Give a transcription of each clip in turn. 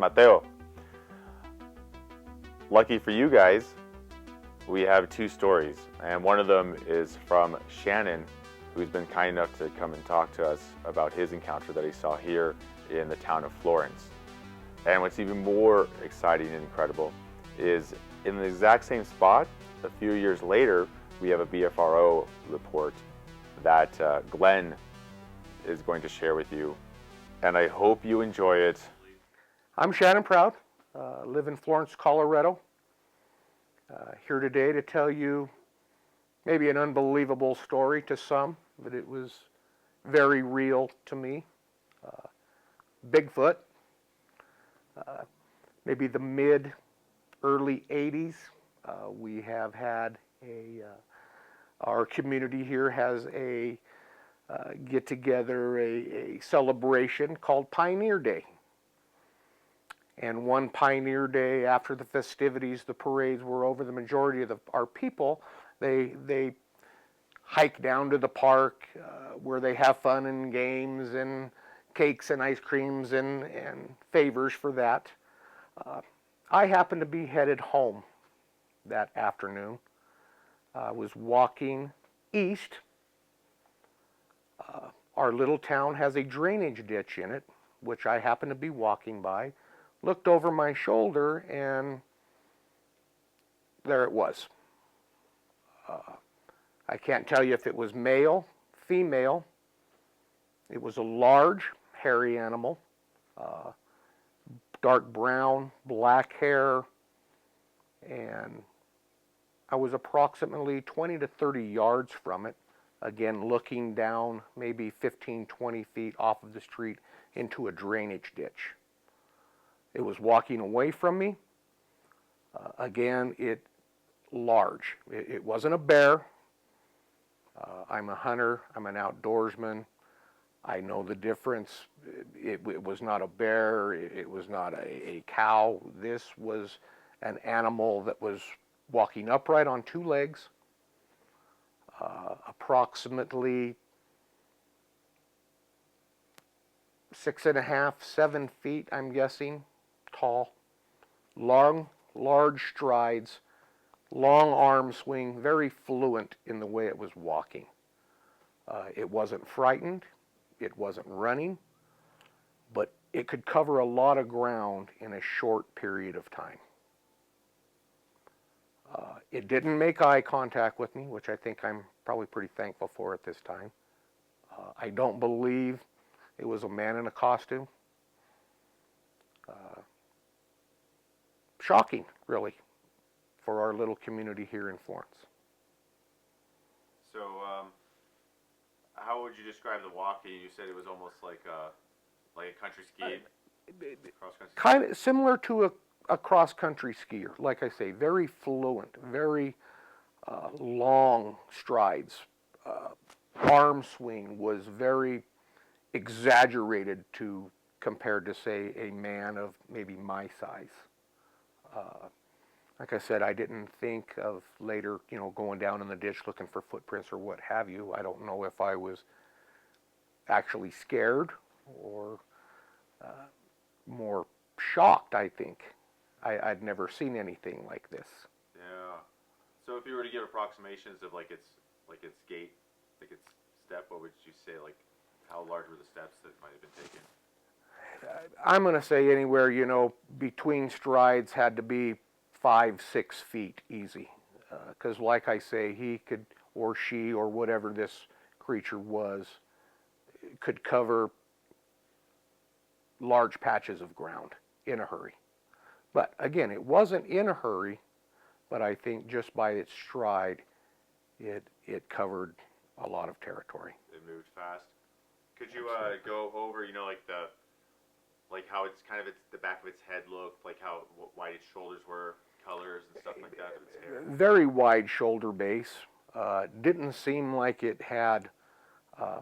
Mateo. Lucky for you guys, we have two stories, and one of them is from Shannon, who's been kind enough to come and talk to us about his encounter that he saw here in the town of Florence. And what's even more exciting and incredible is in the exact same spot, a few years later, we have a BFRO report that Glenn is going to share with you, and I hope you enjoy it. I'm Shannon Proud, live in Florence, Colorado. Here today to tell you maybe an unbelievable story to some, but it was very real to me. Bigfoot, maybe the mid-early 80s, we have had our community here has a get-together, a celebration called Pioneer Day. And one Pioneer Day, after the festivities, the parades were over, the majority of our people, they hike down to the park where they have fun and games and cakes and ice creams and favors for that. I happened to be headed home that afternoon. I was walking east. Our little town has a drainage ditch in it, which I happened to be walking by. Looked over my shoulder, and there it was. I can't tell you if it was male, female. It was a large, hairy animal, dark brown, black hair, and I was approximately 20 to 30 yards from it, again looking down maybe 15, 20 feet off of the street into a drainage ditch. It was walking away from me. Again, large. It wasn't a bear. I'm a hunter. I'm an outdoorsman. I know the difference. It was not a bear. It was not a cow. This was an animal that was walking upright on two legs, approximately 6.5, 7 feet, I'm guessing, tall, long, large strides, long arm swing, very fluent in the way it was walking. It wasn't frightened, it wasn't running, but it could cover a lot of ground in a short period of time. It didn't make eye contact with me, which I think I'm probably pretty thankful for at this time. I don't believe it was a man in a costume. Shocking, really, for our little community here in Florence. So, how would you describe the walking? You said it was almost like a country ski, cross-country. Kind of similar to a cross-country skier. Like I say, very fluent, very long strides. Arm swing was very exaggerated compared to, say, a man of maybe my size. Like I said, I didn't think of later, going down in the ditch looking for footprints or what have you. I don't know if I was actually scared or more shocked, I think. I'd never seen anything like this. Yeah. So if you were to give approximations of like its gait, like its step, what would you say? Like, how large were the steps that might have been taken? I'm going to say anywhere, between strides had to be 5, 6 feet easy. Because like I say, he could, or she, or whatever this creature was, could cover large patches of ground in a hurry. But again, it wasn't in a hurry, but I think just by its stride, it covered a lot of territory. It moved fast. Could you go over, like how it's kind of the back of its head looked, like how wide its shoulders were, colors and stuff like that? Very wide shoulder base. Didn't seem like it had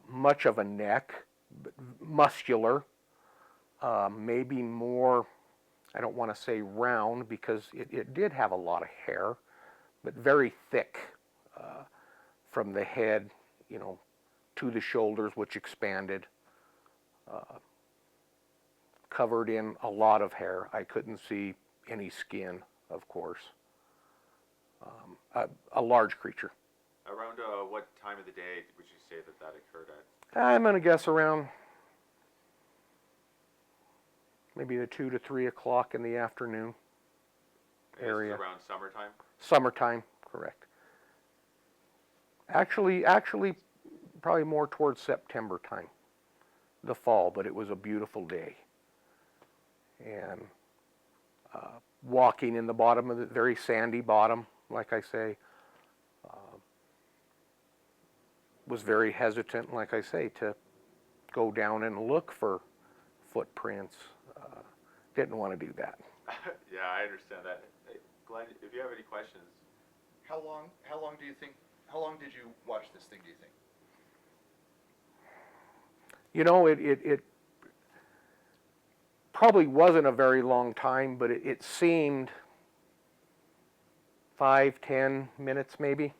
much of a neck, but muscular. Maybe more, I don't want to say round because it did have a lot of hair, but very thick from the head, to the shoulders, which expanded. covered in a lot of hair. I couldn't see any skin, of course. A large creature. Around what time of the day would you say that that occurred at? I'm going to guess around maybe the 2 to 3 o'clock in the afternoon area. This is around summertime? Summertime, correct. Actually, probably more towards September time, the fall, but it was a beautiful day. And walking in the bottom of the very sandy bottom, like I say, was very hesitant, like I say, to go down and look for footprints. Didn't want to do that. Yeah, I understand that. Hey, Glenn, if you have any questions. How long did you watch this thing, do you think? You know, it probably wasn't a very long time, but it seemed 5-10 minutes maybe.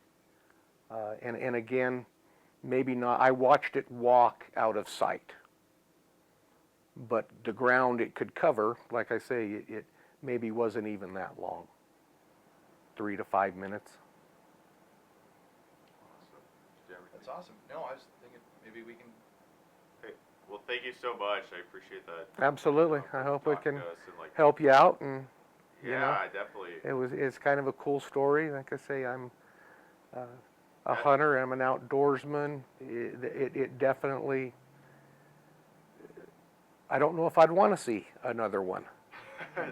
And again, maybe not. I watched it walk out of sight. But the ground it could cover, like I say, it maybe wasn't even that long. 3 to 5 minutes. That's awesome. No, I was thinking maybe we can. Hey, well, thank you so much. I appreciate that. Absolutely. I hope we can like, help you out, and yeah, you know, definitely. it's kind of a cool story. Like I say, I'm a hunter. I'm an outdoorsman. It definitely. I don't know if I'd want to see another one.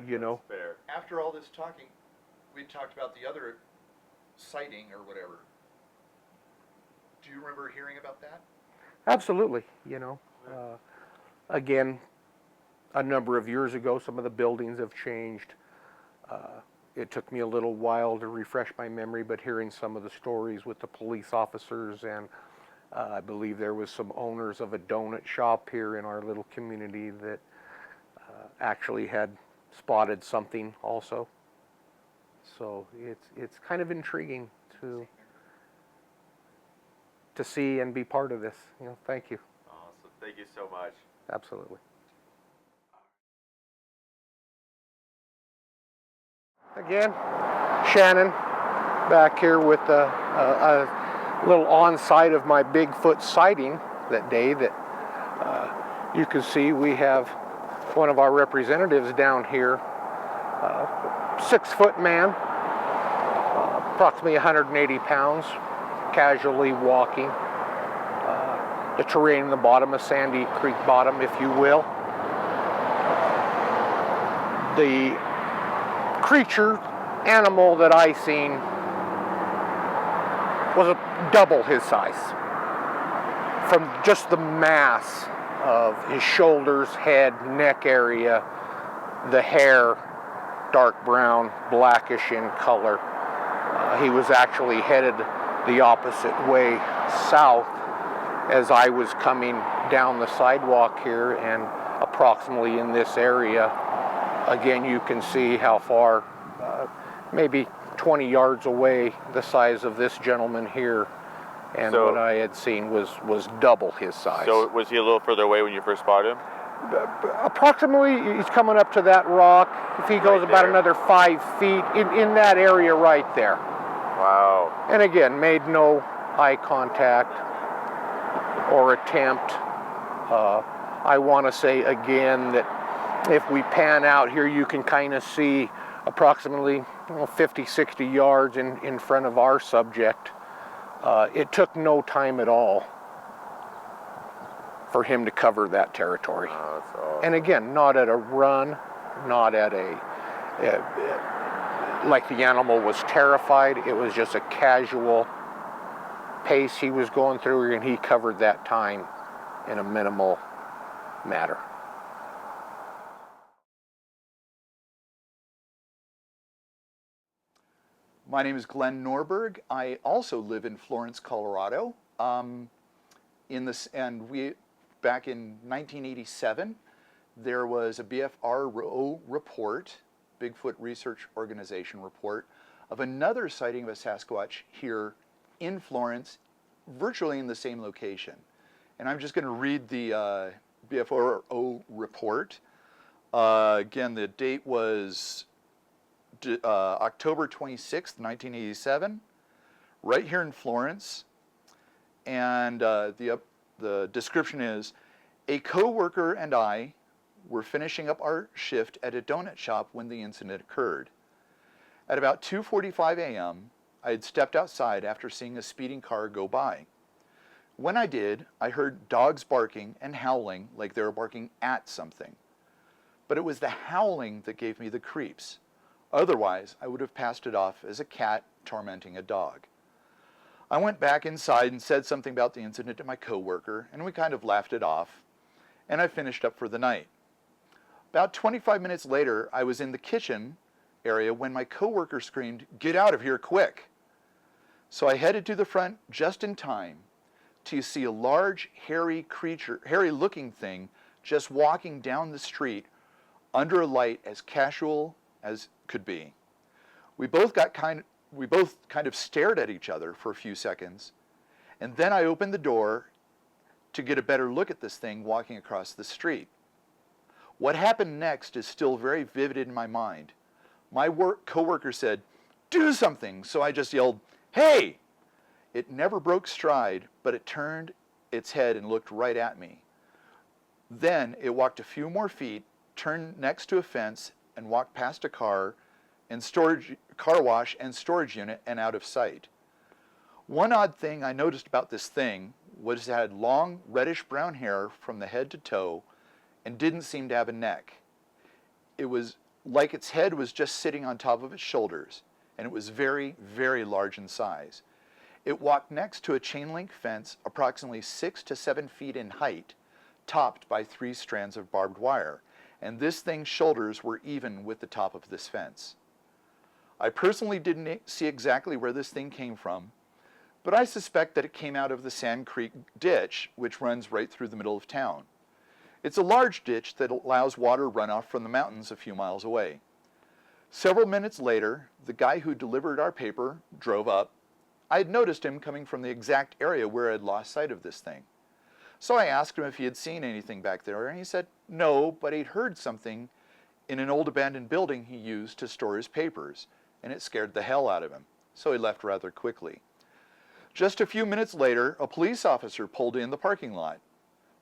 You know. Fair. After all this talking, we talked about the other sighting or whatever. Do you remember hearing about that? Absolutely. You know, again, a number of years ago, some of the buildings have changed. It took me a little while to refresh my memory, but hearing some of the stories with the police officers, and I believe there was some owners of a donut shop here in our little community that actually had spotted something also. So it's kind of intriguing to see and be part of this. You know, thank you. Awesome. Thank you so much. Absolutely. Again, Shannon back here with a little on-site of my Bigfoot sighting that day that you can see we have one of our representatives down here, 6-foot man, approximately 180 pounds, casually walking. The terrain in the bottom, a sandy creek bottom, if you will. The creature, animal that I seen was double his size. From just the mass of his shoulders, head, neck area, the hair, dark brown, blackish in color. He was actually headed the opposite way, south, as I was coming down the sidewalk here, and approximately in this area. Again, you can see how far, maybe 20 yards away, the size of this gentleman here, and so, what I had seen was double his size. So was he a little further away when you first spotted him? Approximately, he's coming up to that rock. If he goes right about another 5 feet, in that area right there. Wow. And again, made no eye contact or attempt. I want to say again that if we pan out here, you can kind of see approximately 50, 60 yards in front of our subject. It took no time at all for him to cover that territory. Oh, that's awesome. And again, not at a run, not at like the animal was terrified. It was just a casual pace he was going through, and he covered that time in a minimal matter. My name is Glenn Norberg. I also live in Florence, Colorado. Back in 1987, there was a BFRO report, Bigfoot Research Organization report, of another sighting of a Sasquatch here in Florence, virtually in the same location. And I'm just going to read the BFRO report. Again, the date was October 26th, 1987, right here in Florence. And the description is, a coworker and I were finishing up our shift at a donut shop when the incident occurred. At about 2:45 a.m., I had stepped outside after seeing a speeding car go by. When I did, I heard dogs barking and howling like they were barking at something. But it was the howling that gave me the creeps. Otherwise, I would have passed it off as a cat tormenting a dog. I went back inside and said something about the incident to my coworker, and we kind of laughed it off, and I finished up for the night. About 25 minutes later, I was in the kitchen area when my coworker screamed, "Get out of here quick!" So I headed to the front just in time to see a large, hairy-looking thing just walking down the street under a light as casual as could be. We both kind of stared at each other for a few seconds, and then I opened the door to get a better look at this thing walking across the street. What happened next is still very vivid in my mind. My coworker said, "Do something," so I just yelled, "Hey!" It never broke stride, but it turned its head and looked right at me. Then it walked a few more feet, turned next to a fence, and walked past a car wash and storage unit and out of sight. One odd thing I noticed about this thing was it had long reddish-brown hair from the head to toe and didn't seem to have a neck. It was like its head was just sitting on top of its shoulders, and it was very, very large in size. It walked next to a chain-link fence approximately 6 to 7 feet in height, topped by 3 strands of barbed wire, and this thing's shoulders were even with the top of this fence. I personally didn't see exactly where this thing came from, but I suspect that it came out of the Sand Creek ditch, which runs right through the middle of town. It's a large ditch that allows water runoff from the mountains a few miles away. Several minutes later, the guy who delivered our paper drove up. I had noticed him coming from the exact area where I had lost sight of this thing. So I asked him if he had seen anything back there, and he said no, but he'd heard something in an old abandoned building he used to store his papers, and it scared the hell out of him, so he left rather quickly. Just a few minutes later, a police officer pulled in the parking lot.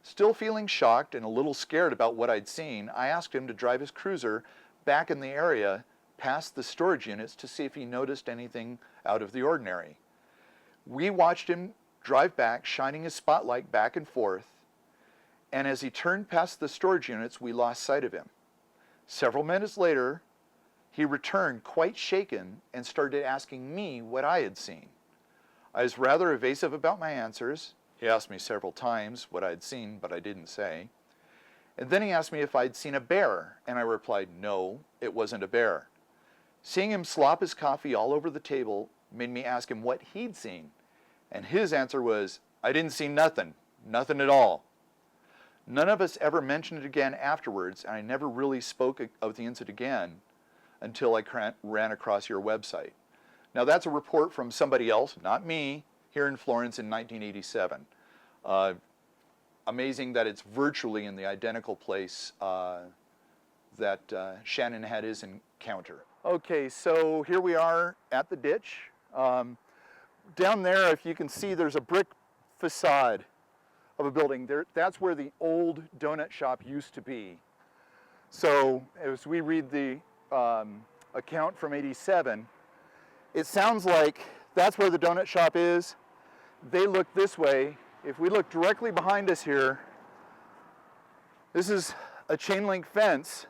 Still feeling shocked and a little scared about what I'd seen, I asked him to drive his cruiser back in the area past the storage units to see if he noticed anything out of the ordinary. We watched him drive back, shining his spotlight back and forth, and as he turned past the storage units, we lost sight of him. Several minutes later, he returned quite shaken and started asking me what I had seen. I was rather evasive about my answers. He asked me several times what I had seen, but I didn't say. And then he asked me if I'd seen a bear, and I replied, no, it wasn't a bear. Seeing him slop his coffee all over the table made me ask him what he'd seen, and his answer was, I didn't see nothing at all. None of us ever mentioned it again afterwards, and I never really spoke of the incident again until I ran across your website. Now that's a report from somebody else, not me, here in Florence in 1987. Amazing that it's virtually in the identical place that Shannon had his encounter. Okay, so here we are at the ditch. Down there, if you can see, there's a brick facade of a building. That's where the old donut shop used to be. So as we read the account from '87, it sounds like that's where the donut shop is. They look this way. If we look directly behind us here, this is a chain link fence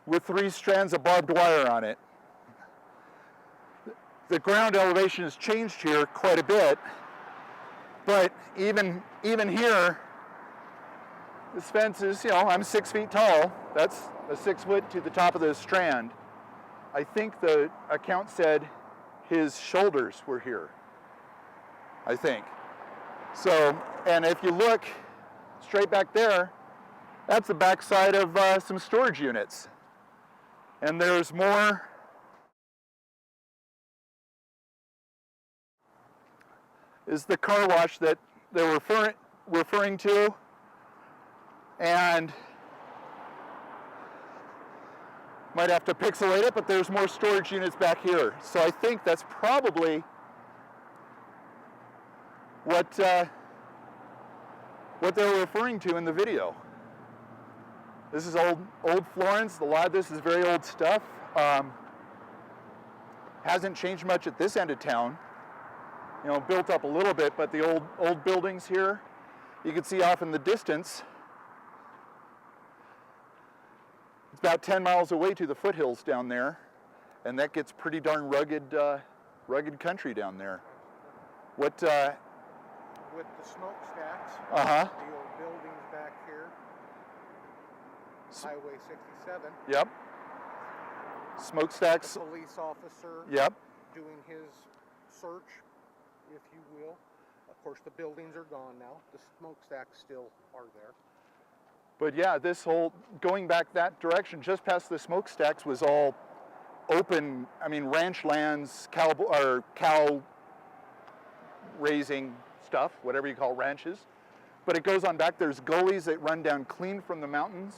with 3 strands of barbed wire on it. The ground elevation has changed here quite a bit, but even here, this fence is, I'm 6 feet tall. That's a 6 foot to the top of the strand. I think the account said his shoulders were here, I think. So, and if you look straight back there, that's the backside of some storage units. And there's more. Is the car wash that they're referring to. And Might have to pixelate it, but there's more storage units back here. So I think that's probably what they were referring to in the video. This is old Florence. A lot of this is very old stuff. Hasn't changed much at this end of town. You know, built up a little bit, but the old buildings here, you can see off in the distance. It's about 10 miles away to the foothills down there, and that gets pretty darn rugged country down there. What? With the smokestacks, Uh-huh. the old buildings back here, Highway 67. Yep. Smokestacks. The police officer. Yep. Doing his search, if you will. Of course, the buildings are gone now. The smokestacks still are there. But yeah, this whole, going back that direction, just past the smokestacks was all open, I mean, ranch lands, cow raising stuff, whatever you call ranches. But it goes on back, there's gullies that run down clean from the mountains.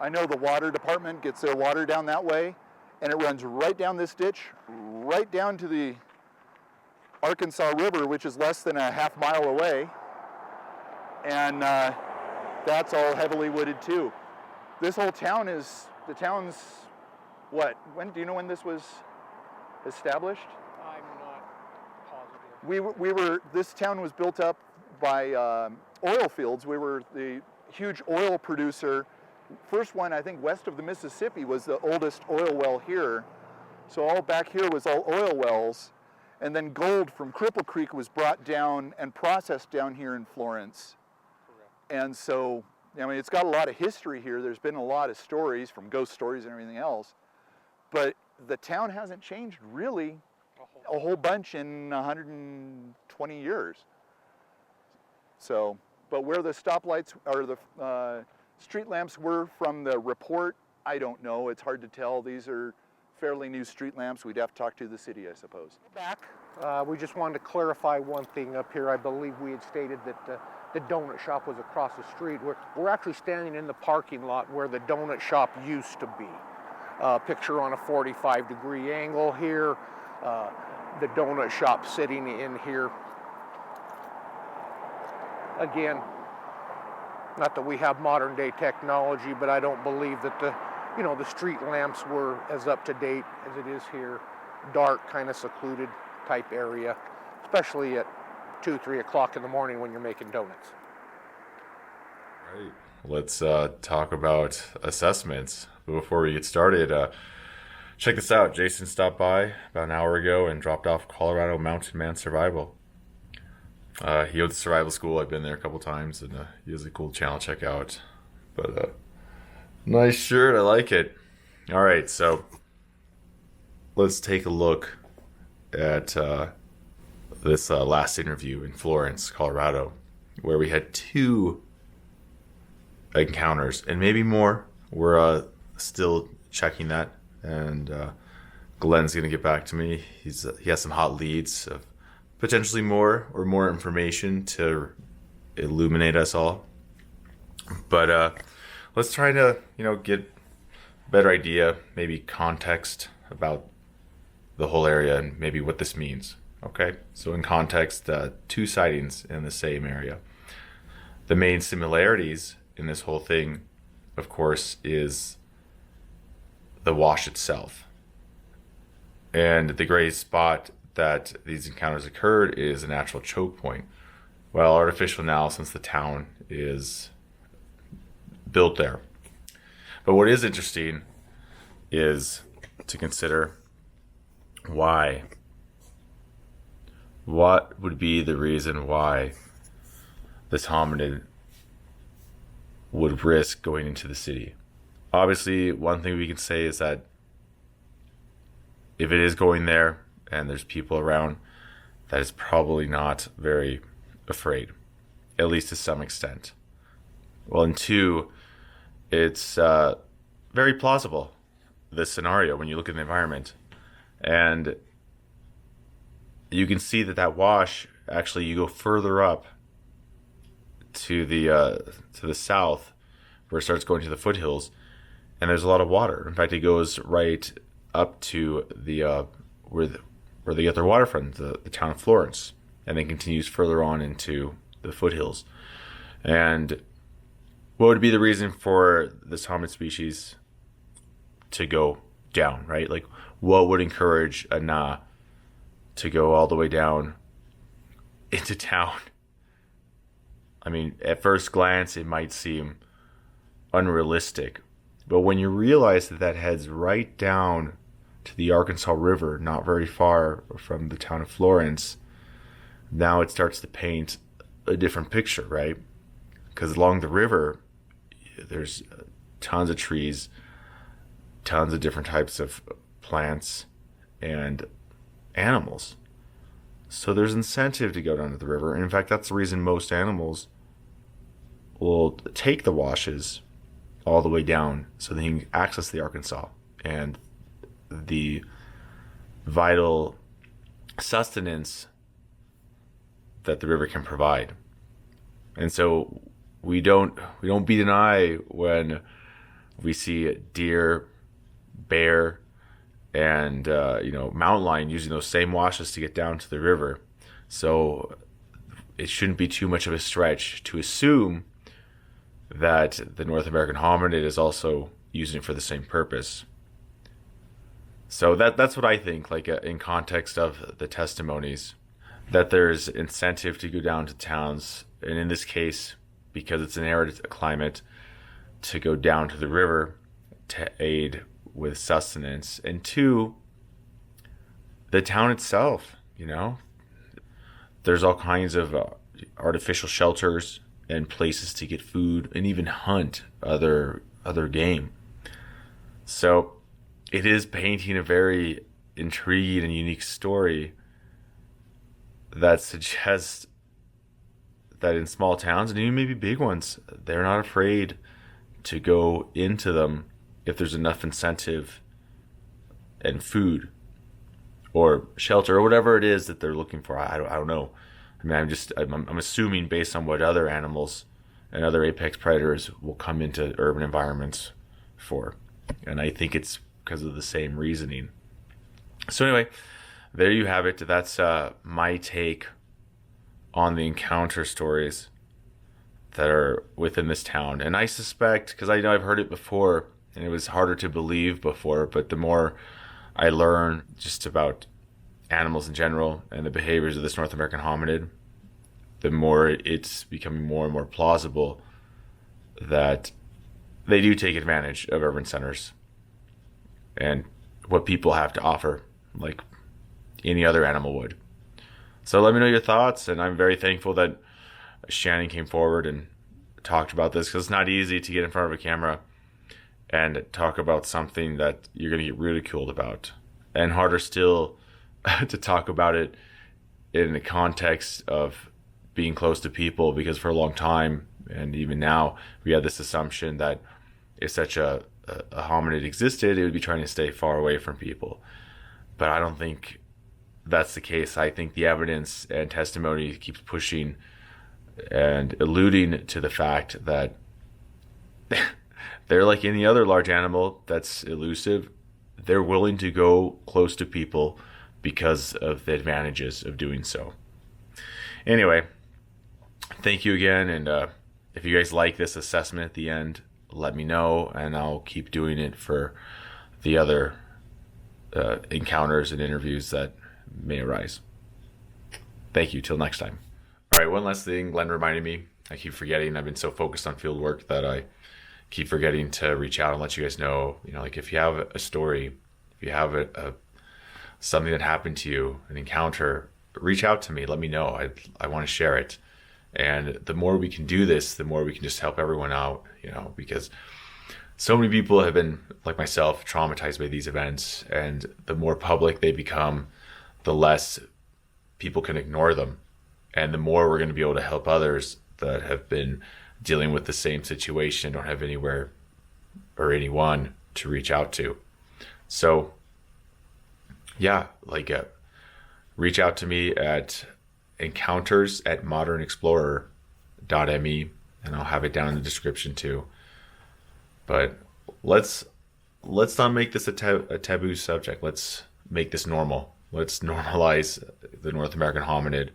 I know the water department gets their water down that way, and it runs right down this ditch, right down to the Arkansas River, which is less than a half mile away. And that's all heavily wooded too. This whole town the town's, what? Do you know when this was established? I'm not positive. This town was built up by oil fields. We were the huge oil producer. First one, I think, west of the Mississippi was the oldest oil well here. So all back here was all oil wells. And then gold from Cripple Creek was brought down and processed down here in Florence. And so, I mean, it's got a lot of history here. There's been a lot of stories, from ghost stories and everything else. But the town hasn't changed really a whole bunch in 120 years. So, but where the stoplights or the street lamps were from the report, I don't know. It's hard to tell. These are fairly new street lamps. We'd have to talk to the city, I suppose. Back. We just wanted to clarify one thing up here. I believe we had stated that the donut shop was across the street. We're actually standing in the parking lot where the donut shop used to be. Picture on a 45-degree angle here. The donut shop sitting in here. Again, not that we have modern day technology, but I don't believe that the street lamps were as up to date as it is here. Dark, kind of secluded type area, especially at 2, 3 o'clock in the morning when you're making donuts. Right. Let's talk about assessments. But before we get started, check this out. Jason stopped by about an hour ago and dropped off Colorado Mountain Man Survival. He owns the survival school. I've been there a couple times, and he has a cool channel to check out. But nice shirt. I like it. All right, so let's take a look at this last interview in Florence, Colorado, where we had 2 encounters, and maybe more. We're still checking that, and Glenn's going to get back to me. He has some hot leads of potentially more information to illuminate us all. But let's try to, get a better idea, maybe context about the whole area and maybe what this means. Okay, so in context, 2 sightings in the same area. The main similarities in this whole thing, of course, is the wash itself. And the greatest spot that these encounters occurred is a natural choke point. Well, artificial now, since the town is built there. But what is interesting is to consider why. What would be the reason why this hominid would risk going into the city? Obviously, one thing we can say is that if it is going there and there's people around, that is probably not very afraid, at least to some extent. Well, and 2, it's very plausible, this scenario, when you look at the environment. And you can see that wash, actually, you go further up to the south, where it starts going to the foothills, and there's a lot of water. In fact, it goes right up to the where they get their water from, the town of Florence, and then continues further on into the foothills. And what would be the reason for this hominid species to go down, right? Like, what would encourage a Na to go all the way down into town? I mean, at first glance, it might seem unrealistic, but when you realize that that heads right down to the Arkansas River, not very far from the town of Florence, now it starts to paint a different picture, right? Because along the river, there's tons of trees, tons of different types of plants and animals. So there's incentive to go down to the river. And in fact, that's the reason most animals will take the washes all the way down so they can access the Arkansas and the vital sustenance that the river can provide. And so we don't beat an eye when we see deer, bear, and mountain lion using those same washes to get down to the river. So it shouldn't be too much of a stretch to assume that the North American hominid is also using it for the same purpose. So that's what I think, like in context of the testimonies, that there's incentive to go down to towns, and in this case, because it's an arid climate, to go down to the river to aid with sustenance. And two, the town itself, there's all kinds of artificial shelters and places to get food and even hunt other game. So it is painting a very intriguing and unique story that suggests that in small towns, and even maybe big ones, they're not afraid to go into them if there's enough incentive and food or shelter or whatever it is that they're looking for. I don't know. I mean, I'm assuming based on what other animals and other apex predators will come into urban environments for. And I think it's because of the same reasoning. So anyway, there you have it. That's my take on the encounter stories that are within this town. And I suspect, because I know I've heard it before, and it was harder to believe before, but the more I learn just about animals in general and the behaviors of this North American hominid, the more it's becoming more and more plausible that they do take advantage of urban centers and what people have to offer, like any other animal would. So let me know your thoughts, and I'm very thankful that Shannon came forward and talked about this, because it's not easy to get in front of a camera and talk about something that you're going to get ridiculed about, and harder still to talk about it in the context of being close to people, because for a long time, and even now, we had this assumption that if such a hominid existed, it would be trying to stay far away from people. But I don't think that's the case. I think the evidence and testimony keeps pushing and alluding to the fact that they're like any other large animal that's elusive. They're willing to go close to people because of the advantages of doing so. Anyway, thank you again, and if you guys like this assessment at the end, let me know, and I'll keep doing it for the other encounters and interviews that may arise. Thank you. Till next time. All right, one last thing Glenn reminded me. I keep forgetting. I've been so focused on field work that I keep forgetting to reach out and let you guys know, like if you have a story, if you have something that happened to you, an encounter, reach out to me. Let me know. I want to share it. And the more we can do this, the more we can just help everyone out, because so many people have been, like myself, traumatized by these events. And the more public they become, the less people can ignore them. And the more we're going to be able to help others that have been dealing with the same situation, don't have anywhere or anyone to reach out to. So, yeah, reach out to me at encounters@modernexplorer.me, and I'll have it down in the description too. But let's let's not make this a taboo subject. Let's make this normal. Let's normalize the North American hominid.